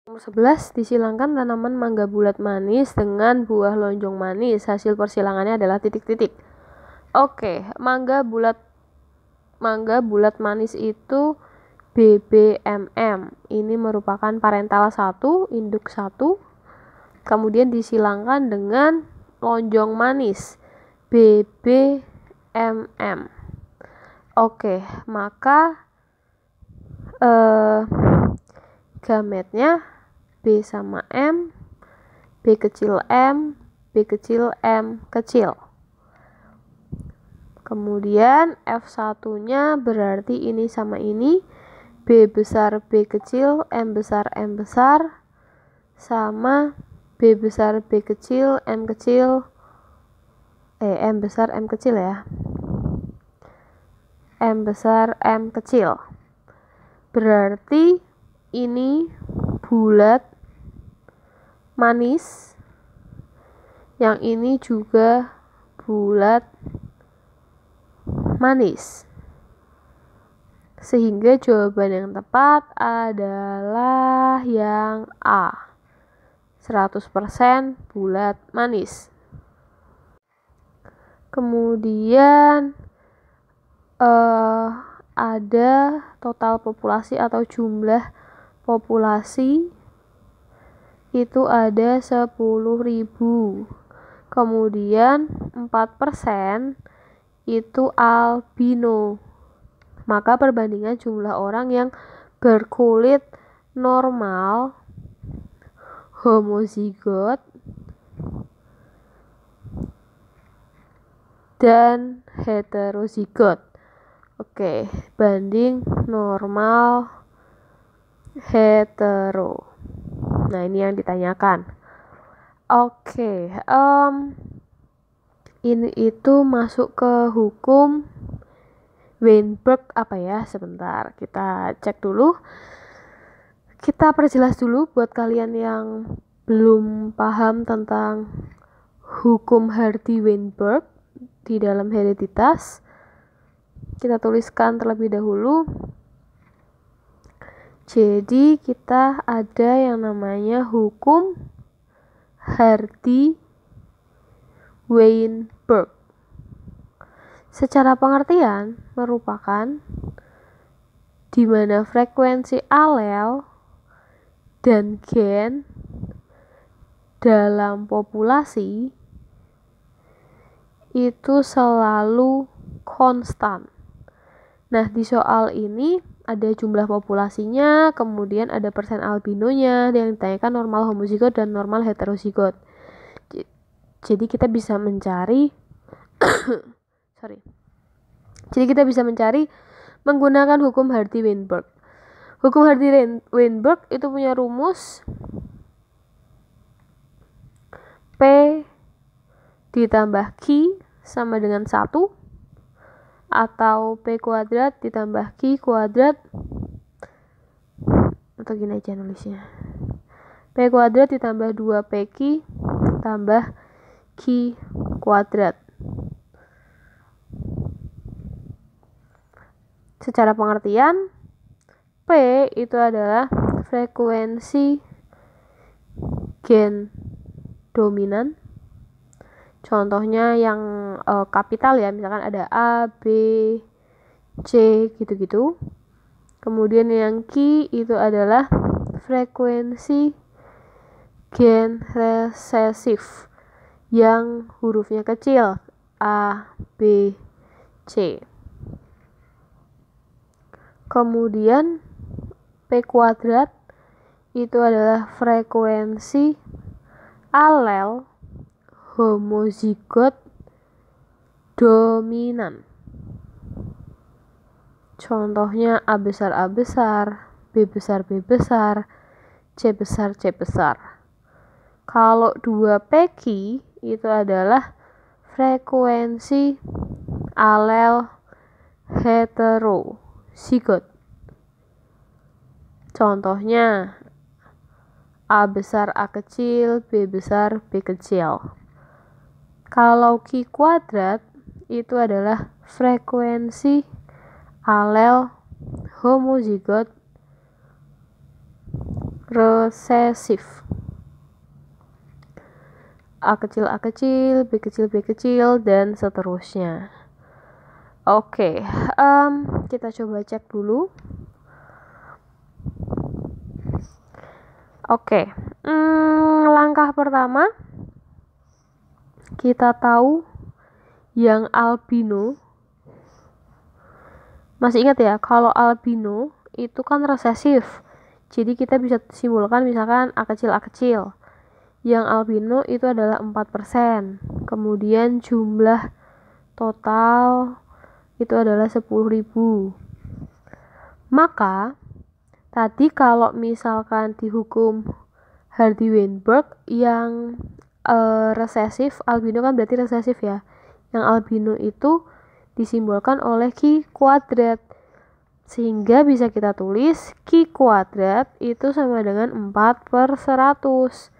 Nomor 11, disilangkan tanaman mangga bulat manis dengan buah lonjong manis. Hasil persilangannya adalah titik-titik. Oke, mangga bulat manis itu BBMM. Ini merupakan parental 1, induk 1. Kemudian disilangkan dengan lonjong manis BBMM. Oke, maka gametnya B sama M, B kecil M, B kecil M kecil. Kemudian F1-nya berarti ini sama ini, B besar B kecil, M besar sama B besar B kecil, M besar M kecil ya. M besar M kecil. Berarti ini bulat manis, yang ini juga bulat manis. Sehingga jawaban yang tepat adalah yang A, 100% bulat manis. Kemudian ada total populasi atau jumlah populasi itu ada 10.000. Kemudian 4% itu albino. Maka perbandingan jumlah orang yang berkulit normal, homozigot, dan heterozigot. Oke, banding normal hetero. Nah, ini yang ditanyakan. Oke, ini itu masuk ke hukum Weinberg apa ya? Sebentar, kita cek dulu. Kita perjelas dulu buat kalian yang belum paham tentang hukum Hardy-Weinberg di dalam hereditas. Kita tuliskan terlebih dahulu. Jadi kita ada yang namanya hukum Hardy-Weinberg. Secara pengertian merupakan di mana frekuensi alel dan gen dalam populasi itu selalu konstan. Nah, di soal ini ada jumlah populasinya, kemudian ada persen albinonya, yang ditanyakan normal homozigot dan normal heterozigot. Jadi kita bisa mencari menggunakan hukum Hardy-Weinberg. Hukum Hardy-Weinberg itu punya rumus P ditambah Q sama dengan 1, atau P kuadrat ditambah Q kuadrat, atau gini aja nulisnya, P kuadrat ditambah 2PQ tambah Q kuadrat. Secara pengertian, P itu adalah frekuensi gen dominan. Contohnya yang kapital ya, misalkan ada A, B, C gitu-gitu. Kemudian yang Q itu adalah frekuensi gen resesif yang hurufnya kecil, A, B, C. Kemudian P kuadrat itu adalah frekuensi alel homozigot dominan. Contohnya A besar, B besar, C besar. Kalau 2PQ itu adalah frekuensi alel heterozigot. Contohnya A besar, A kecil, B besar, B kecil. Kalau Q kuadrat itu adalah frekuensi alel homozigot resesif. A kecil, A kecil, B kecil, B kecil, dan seterusnya. Oke, kita coba cek dulu. Oke, langkah pertama, kita tahu yang albino. Masih ingat ya, kalau albino itu kan resesif. Jadi kita bisa simpulkan misalkan A kecil, A kecil. Yang albino itu adalah 4%. Kemudian jumlah total itu adalah 10.000. Maka tadi kalau misalkan dihukum Hardy-Weinberg yang resesif, albino kan berarti resesif ya. Yang albino itu disimbolkan oleh Q kuadrat. Sehingga bisa kita tulis Q kuadrat itu sama dengan 4/100.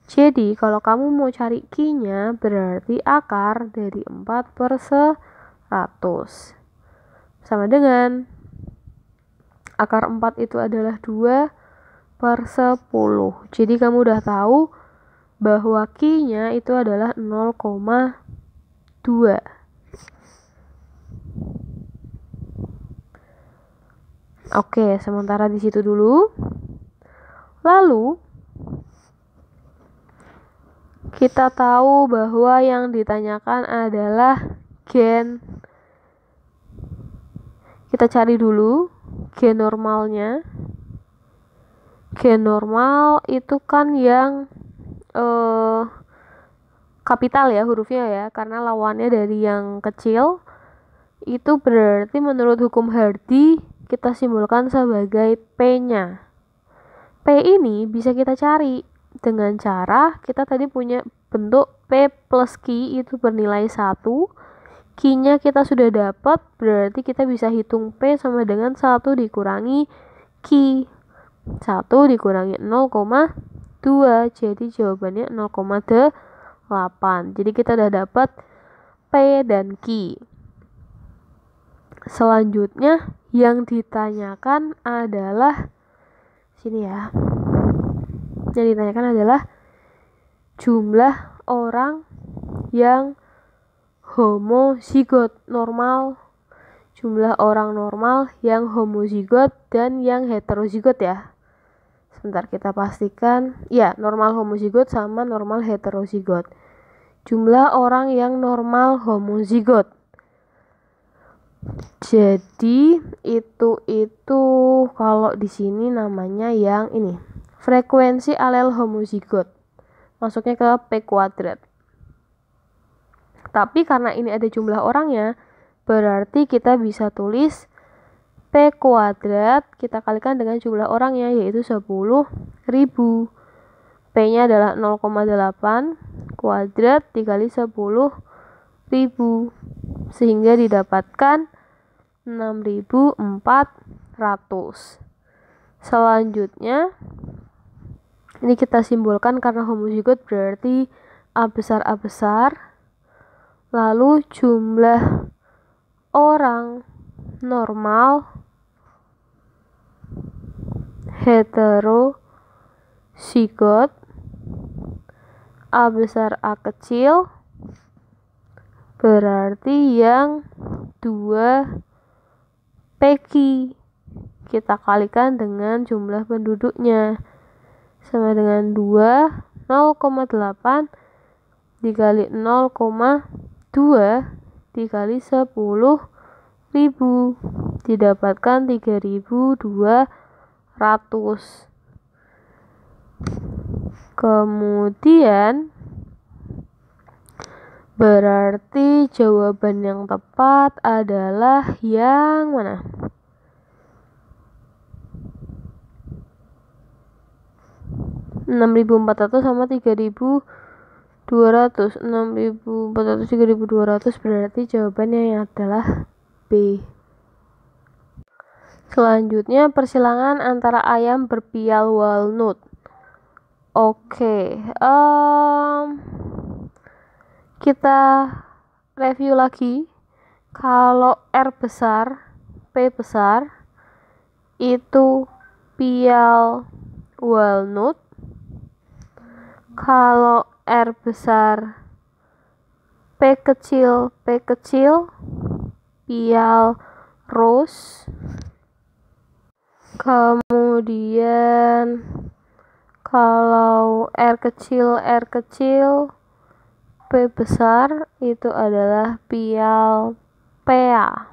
Jadi kalau kamu mau cari Q-nya berarti akar dari 4/100. Sama dengan akar 4 itu adalah 2/10. Jadi kamu udah tahu bahwa Q-nya itu adalah 0,2. Oke, sementara di situ dulu. Lalu kita tahu bahwa yang ditanyakan adalah gen. Kita cari dulu gen normalnya. Gen normal itu kan yang kapital ya hurufnya ya, karena lawannya dari yang kecil. Itu berarti menurut hukum Hardy kita simbolkan sebagai P-nya. P ini bisa kita cari dengan cara kita tadi punya bentuk P plus Q itu bernilai 1. Q-nya kita sudah dapat, berarti kita bisa hitung P sama dengan 1 dikurangi Q. 1 dikurangi 0,2. Jadi jawabannya 0,8. Jadi kita udah dapat P dan Q. Selanjutnya yang ditanyakan adalah sini ya. Yang ditanyakan adalah jumlah orang yang homozigot normal, jumlah orang normal yang homozigot dan yang heterozigot ya. Sebentar kita pastikan, ya normal homozigot sama normal heterozigot. Jumlah orang yang normal homozigot. Jadi itu kalau di sini namanya yang ini frekuensi alel homozigot, masuknya ke P kuadrat. Tapi karena ini ada jumlah orangnya, berarti kita bisa tulis P kuadrat kita kalikan dengan jumlah orangnya, yaitu 10.000. P-nya adalah 0,8 kuadrat dikali 10.000, sehingga didapatkan 6.400. Selanjutnya ini kita simbolkan karena homozigot berarti A besar A besar. Lalu jumlah orang normal heterozigot A besar A kecil berarti yang 2 PQ kita kalikan dengan jumlah penduduknya sama dengan 2, 0,8 dikali 0,2 dikali 10.000 didapatkan 3.200. Kemudian berarti jawaban yang tepat adalah yang mana? (6.400) sama 3.200. 6.400 3.200 berarti jawabannya yang adalah B. Selanjutnya persilangan antara ayam berpial walnut. Oke, kita review lagi. Kalau R besar, P besar itu pial walnut. Kalau R besar, P kecil, pial, rose. Kemudian kalau R kecil, P besar itu adalah pial, pea.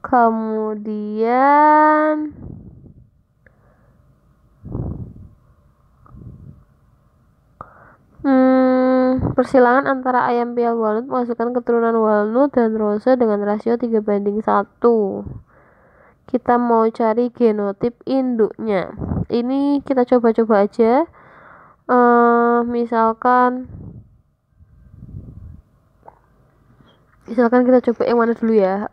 Kemudian persilangan antara ayam pial walnut menghasilkan keturunan walnut dan rose dengan rasio 3:1. Kita mau cari genotip induknya. Ini kita coba-coba aja. Misalkan kita coba yang mana dulu ya.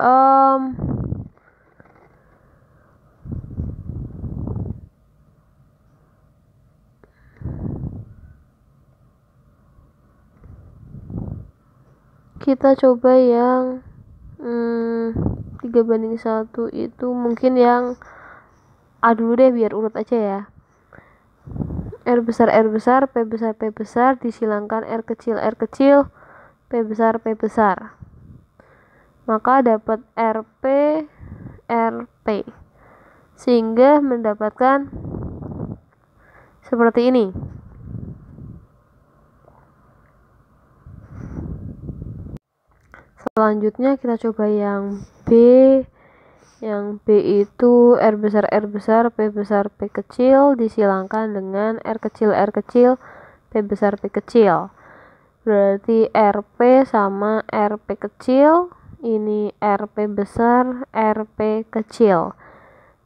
Kita coba yang 3:1 itu mungkin yang A dulu deh, biar urut aja ya. R besar, P besar, disilangkan R kecil, P besar, maka dapat RP, sehingga mendapatkan seperti ini. Selanjutnya kita coba yang B. Yang B itu R besar, P besar, P kecil, disilangkan dengan R kecil, P besar, P kecil. Berarti RP sama RP kecil, ini RP besar, RP kecil.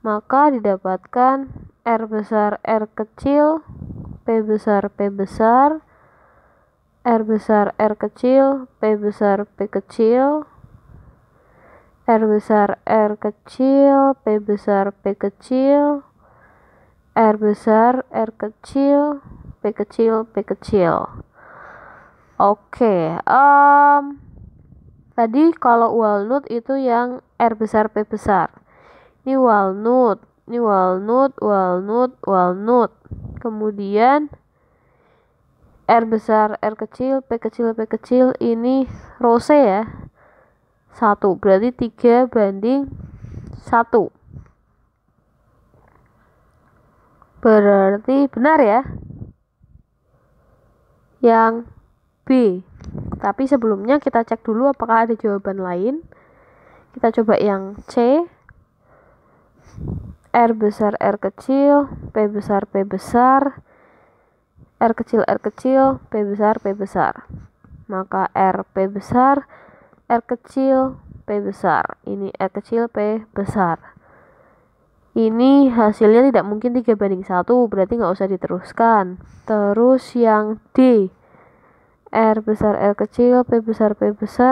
Maka didapatkan R besar, R kecil, P besar, R besar, R kecil, P besar, P kecil, R besar, R kecil, P besar, P kecil, R besar, R kecil, P kecil, P kecil. Oke, tadi kalau walnut itu yang R besar, P besar. Ini walnut, kemudian R besar, R kecil, P kecil, ini rose ya. 1, berarti 3:1. Berarti benar ya yang B. Tapi sebelumnya kita cek dulu apakah ada jawaban lain. Kita coba yang C. R besar, R kecil, P besar, R kecil, P besar. Maka R P besar, R kecil, P besar. Ini R kecil, P besar. Ini hasilnya tidak mungkin 3:1, berarti nggak usah diteruskan. Terus yang D. R besar, R kecil, P besar,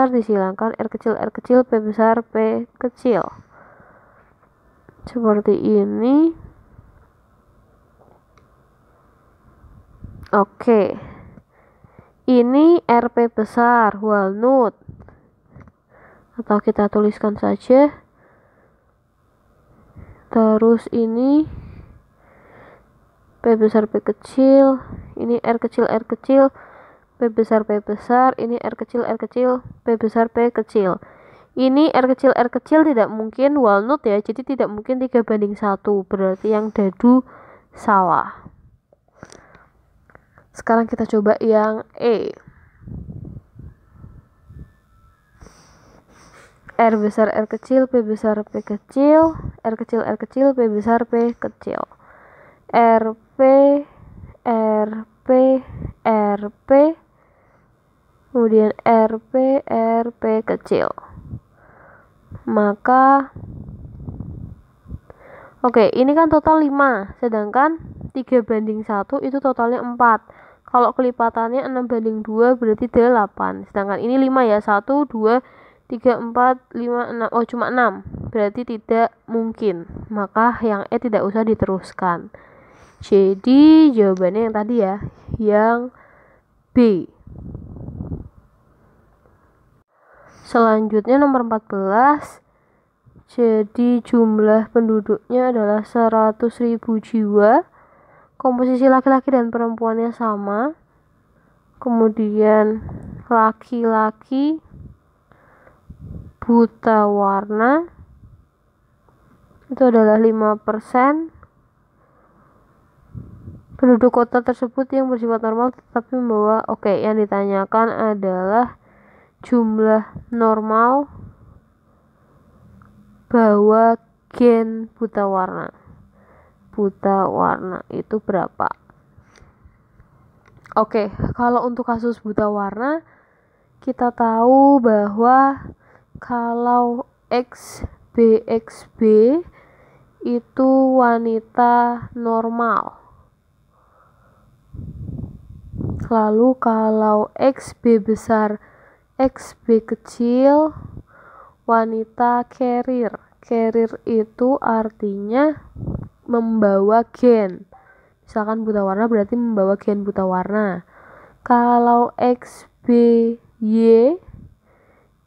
disilangkan R kecil, P besar, P kecil. Seperti ini. Oke. Ini RP besar, walnut. Atau kita tuliskan saja. Terus ini P besar, P kecil. Ini R kecil, P besar, ini R kecil, P besar, P kecil. Ini R kecil tidak mungkin walnut ya, jadi tidak mungkin 3:1, berarti yang dadu salah. Sekarang kita coba yang E. R besar, R kecil, P besar, P kecil, R kecil, P besar, P kecil. RP, kemudian RP kecil. Maka oke, ini kan total 5, sedangkan 3:1 itu totalnya 4. Kalau kelipatannya 6:2 berarti 8. Sedangkan ini 5 ya, 1, 2, 3, 4, 5, 6. Oh, cuma 6. Berarti tidak mungkin. Maka yang E tidak usah diteruskan. Jadi jawabannya yang tadi ya, yang B. Selanjutnya nomor 14. Jadi jumlah penduduknya adalah 100.000 jiwa. Komposisi laki-laki dan perempuannya sama. Kemudian laki-laki buta warna itu adalah 5%. Penduduk kota tersebut yang bersifat normal tetapi membawa yang ditanyakan adalah jumlah normal bawa gen buta warna. Buta warna itu berapa? Kalau untuk kasus buta warna kita tahu bahwa kalau XBXB itu wanita normal. Lalu kalau XB besar, XB kecil, wanita carrier. Carrier itu artinya membawa gen. Misalkan buta warna berarti membawa gen buta warna. Kalau XBY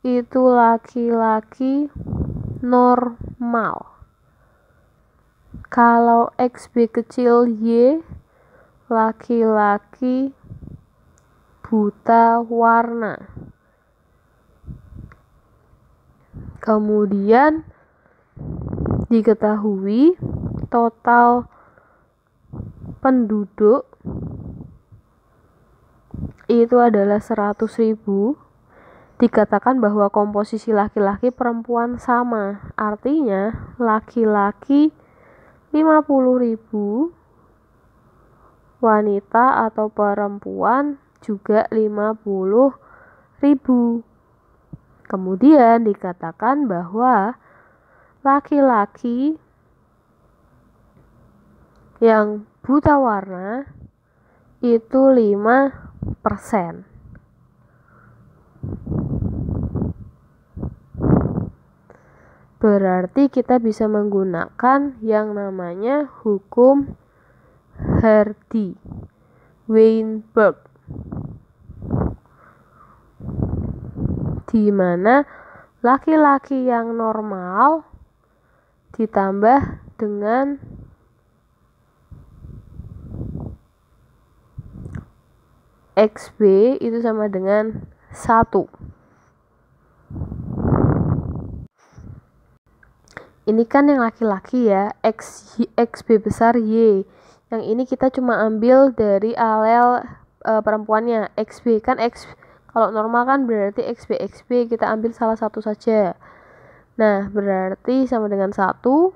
itu laki-laki normal. Kalau XB kecil Y laki-laki buta warna. Kemudian diketahui total penduduk itu adalah 100.000. Dikatakan bahwa komposisi laki-laki perempuan sama. Artinya laki-laki 50.000, wanita atau perempuan juga 50.000. Kemudian dikatakan bahwa laki-laki yang buta warna itu 5%. Berarti kita bisa menggunakan yang namanya hukum Hardy-Weinberg, di mana laki-laki yang normal ditambah dengan XB itu sama dengan 1. Ini kan yang laki-laki ya, XB besar Y. Yang ini kita cuma ambil dari alel perempuannya. XB kan kalau normal kan berarti XB kita ambil salah satu saja. Nah, berarti sama dengan 1.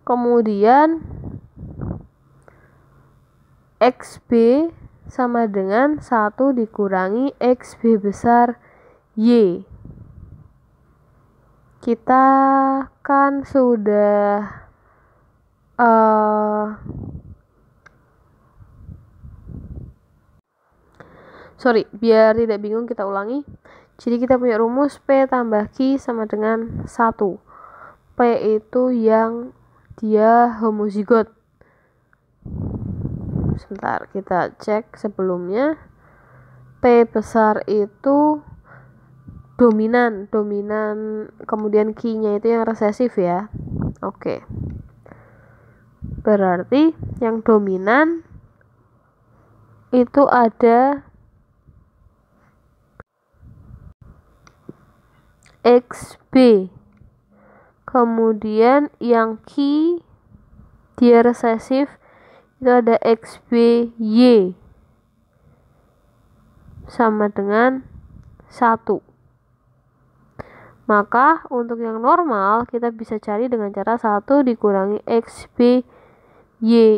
Kemudian XB sama dengan 1 dikurangi XB besar Y. Kita kan sudah biar tidak bingung kita ulangi. Jadi kita punya rumus P tambah Q sama dengan 1. P itu yang dia homozigot. Sebentar, kita cek sebelumnya. P besar itu dominan, kemudian Q-nya itu yang resesif ya. Berarti yang dominan itu ada XB. Kemudian yang Q dia resesif itu ada XBY sama dengan 1. Maka untuk yang normal kita bisa cari dengan cara 1 dikurangi XBY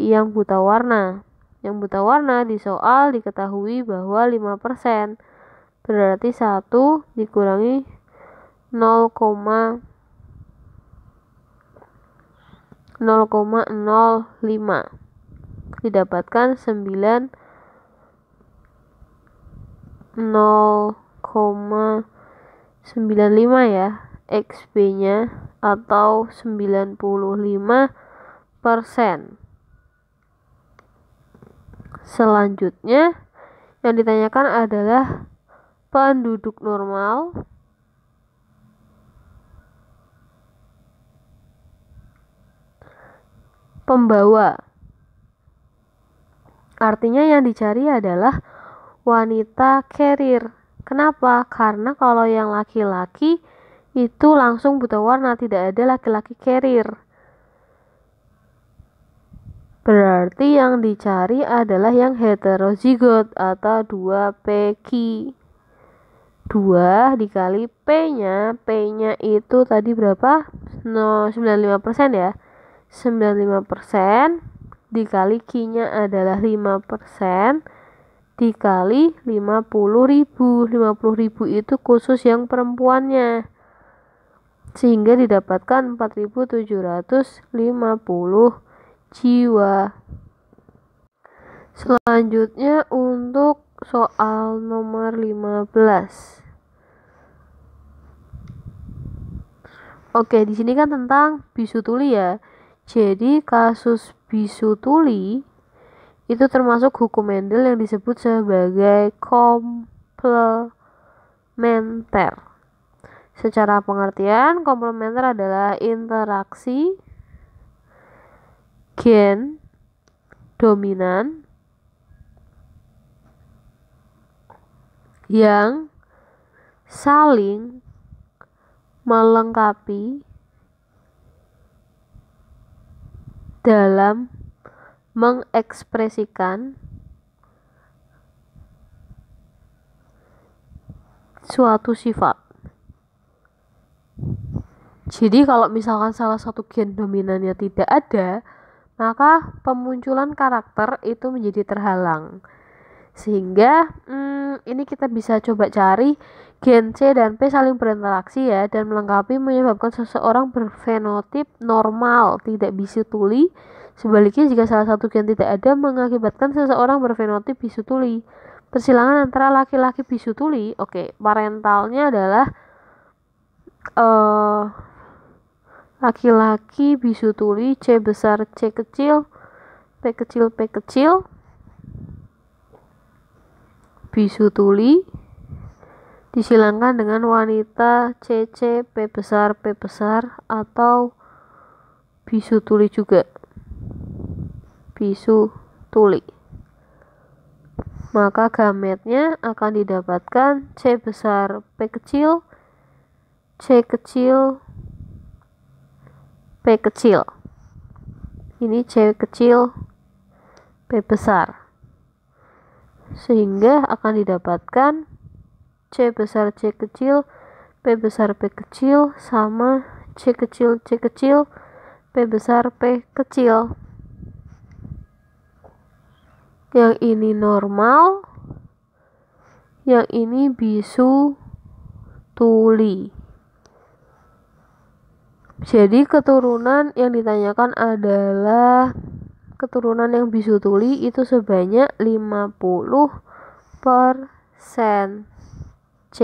yang buta warna. Yang buta warna di soal diketahui bahwa 5%. Berarti 1 dikurangi 0,05 didapatkan 0,95 ya XB-nya atau 95%. Selanjutnya yang ditanyakan adalah penduduk normal pembawa. Artinya yang dicari adalah wanita carrier. Kenapa? Karena kalau yang laki-laki itu langsung buta warna, tidak ada laki-laki carrier. Berarti yang dicari adalah yang heterozigot atau 2PQ. 2 dikali P-nya. P-nya itu tadi berapa? 95% ya. 95% dikali Q-nya adalah 5% dikali 50.000. 50.000 itu khusus yang perempuannya. Sehingga didapatkan 4.750 jiwa. Selanjutnya untuk soal nomor 15. Oke, di sini kan tentang bisu tuli ya. Jadi kasus bisu tuli itu termasuk hukum Mendel yang disebut sebagai komplementer. Secara pengertian, komplementer adalah interaksi gen dominan yang saling melengkapi dalam mengekspresikan suatu sifat. Jadi kalau misalkan salah satu gen dominannya tidak ada, maka pemunculan karakter itu menjadi terhalang. Sehingga ini kita bisa coba cari gen C dan P saling berinteraksi ya, dan melengkapi menyebabkan seseorang berfenotip normal, tidak bisu tuli. Sebaliknya jika salah satu gen tidak ada, mengakibatkan seseorang berfenotip bisu tuli. Persilangan antara laki-laki bisu tuli, parentalnya adalah laki-laki bisu tuli C besar C kecil P kecil P kecil bisu tuli disilangkan dengan wanita CC P besar P besar atau bisu tuli juga bisu tuli. Maka gametnya akan didapatkan C besar P kecil C kecil P kecil. Ini C kecil P besar. Sehingga akan didapatkan C besar C kecil P besar P kecil sama C kecil C kecil P besar P kecil. Yang ini normal, yang ini bisu tuli. Jadi keturunan yang ditanyakan adalah keturunan yang bisu tuli itu sebanyak 50% C.